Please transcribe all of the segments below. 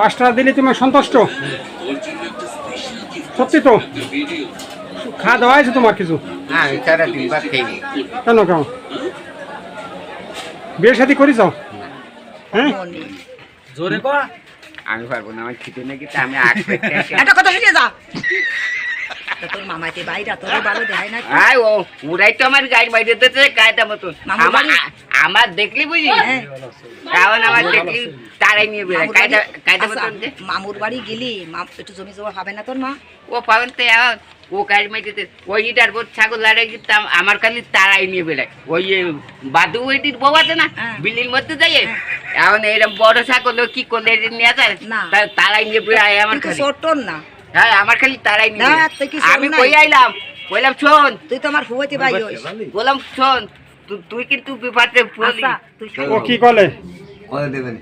5 টাকা দিলে তুমি সন্তুষ্ট? সত্যি তো? খাওয়া দাওয়া হয়েছে তোমার কিছু? হ্যাঁ সারা দিন ভাত খাইনি। কেন কেন বিয়ে শাদী করি যাও? হ্যাঁ জোরে কর। আমি পারবো না, আমার খিদে নাকি আমি একটা কথা শুনে যা। তোর মামাতে বাইরা তোর ভালো দেখায় না। আয় ও উড়াই তো আমার গাড়ি বাইরে দিতে কায়দা মতন। আমার দেখলি বুঝি, কারণ আমার দেখলি তারাই নিয়ে বেড়ায় কায়দা কায়দা মতন। মামুর বাড়ি গেলি একটু জমি জমা হবে না তোর মা? ও পাবেন তো ও গাড়ি মাইতে ওই ইটার বোধ ছাগল লড়াই দিতাম, আমার খালি তারাই নিয়ে বেড়ায়। ওই বাদু ওইটির বউ আছে না বিল্ডির মধ্যে যাই, এখন এরকম বড় ছাগল কি করলে নিয়ে যায় না, তারাই নিয়ে বেড়ায় আমার খালি। ছোট না, হ্যাঁ আমার খালি তারাই নিয়ে। আমি নাই। কই আইলাম বললাম শোন, তুই তো আমার হুয়াতে ভাই হইস। বললাম শোন তুই কিন্তু বিপাতে বলি। আচ্ছা, তুই শোন। ও কি করলে? করে দেবেন।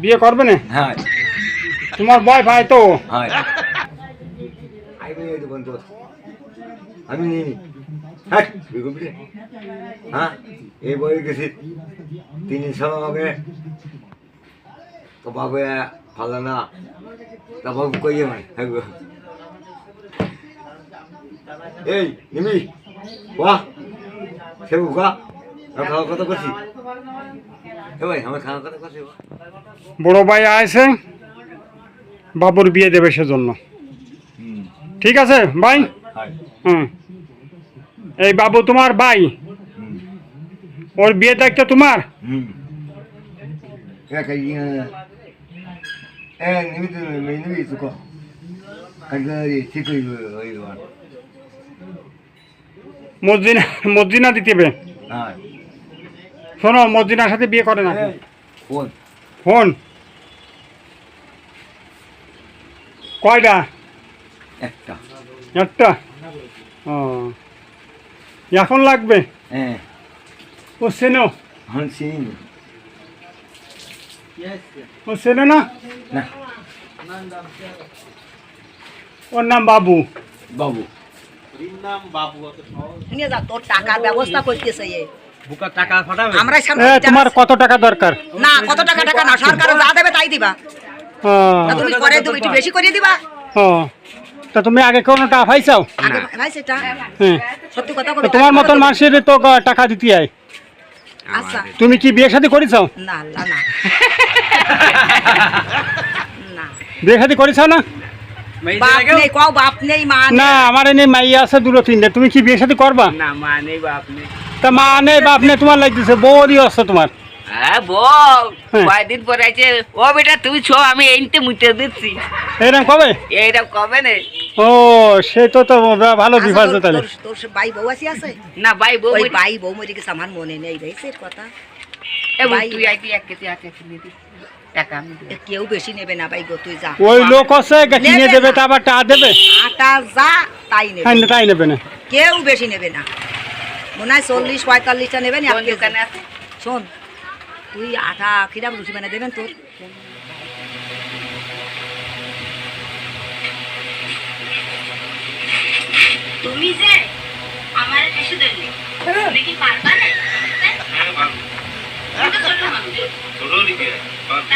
বিয়ে করবে না? হ্যাঁ তোমার বয় ভাই তো? হ্যাঁ আইবে এই তো বন্ধু আমি নিনি। হ্যাঁ বিগুবি হ্যাঁ এই বই গেছি 300 হবে তো বাবু ভালো না তা বাবু কই মানে এই নিমি বাহ সে উগা খাওয়া কথা করছি এ ভাই আমার খাওয়া কথা করছি। বড় ভাই আছে, বাবুর বিয়ে দেবে সেজন্য। ঠিক আছে ভাই? হুম, এই বাবু তোমার ভাই, ওর বিয়ে দায়িত্ব তোমার। মর্জিনা দিতে হবে। শোনো, মর্জিনার সাথে বিয়ে করে না। ফোন কয়টা? একটা। ও এখন লাগবে? ও চেনো? ও চেনো না? ওর নাম বাবু। বাবু নিয়ে যা, তোর টাকার ব্যবস্থা করতেছে এ। বুকা টাকা ফাটাবে। আমরাই সামনে তোমার কত টাকা দরকার? না, কত টাকা টাকা না, সরকার যা দেবে তাই দিবা। না তুমি করে তুমি একটু বেশি করে দিবা। তা তুমি আগে কোনো টাকা পাইছাও? আগে ভাই সেটা হ্যাঁ, সত্যি কথা তো বলো। তোমার মতন মানুষের তো টাকা দিতে হয়। আচ্ছা তুমি কি বিয়ে শাদী করেছাও? না না না না, বিয়ে শাদী করেছাও না? বাপ নেই, কও বাপ নেই, মা নেই। না, আমার এনে মাইয়া আছে 2-3টে। তুমি কি বিয়ে শাদী করবা? না মা নেই বাপ নেই। তা মা নেই বাপ নেই তোমার লাগতেছে, বউরই আছে তোমার। হ্যাঁ বউ কয়েকদিন পরে আছে। ও বেটা তুমি ছো, আমি এইতে মুতে দিচ্ছি। এরকম কবে? এইরকম কবে নেই। ও সে তো ভালো বিভাজ তাহলে। তোর ভাই বউ আছে? না ভাই বউ ওই ভাই বউ মরে গেছে, আমার মনে নেই রে সে কথা। ভাই তুই আইতি এক কেজি আছে কিনে দিস টাকা আমি দেব। কেউ বেশি নেবে না ভাই গো, তুই যা। ওই লোক আছে কিনে দেবে, তা আবার টাকা দেবে? আটা যা তাই নেবে, তাই নেবে না, কেউ বেশি নেবে না। মনে হয় 40-45টা নেবেন। কোন দোকানে আছে? শোন, তুই আটা কিরাম রুটি বানিয়ে দেবেন তোর। তুমি যে আমার এসে দিলে তুমি কি পারবা না? হ্যাঁ পারবো। এটা ছোট মানুষ, ছোট লিখে পারবো।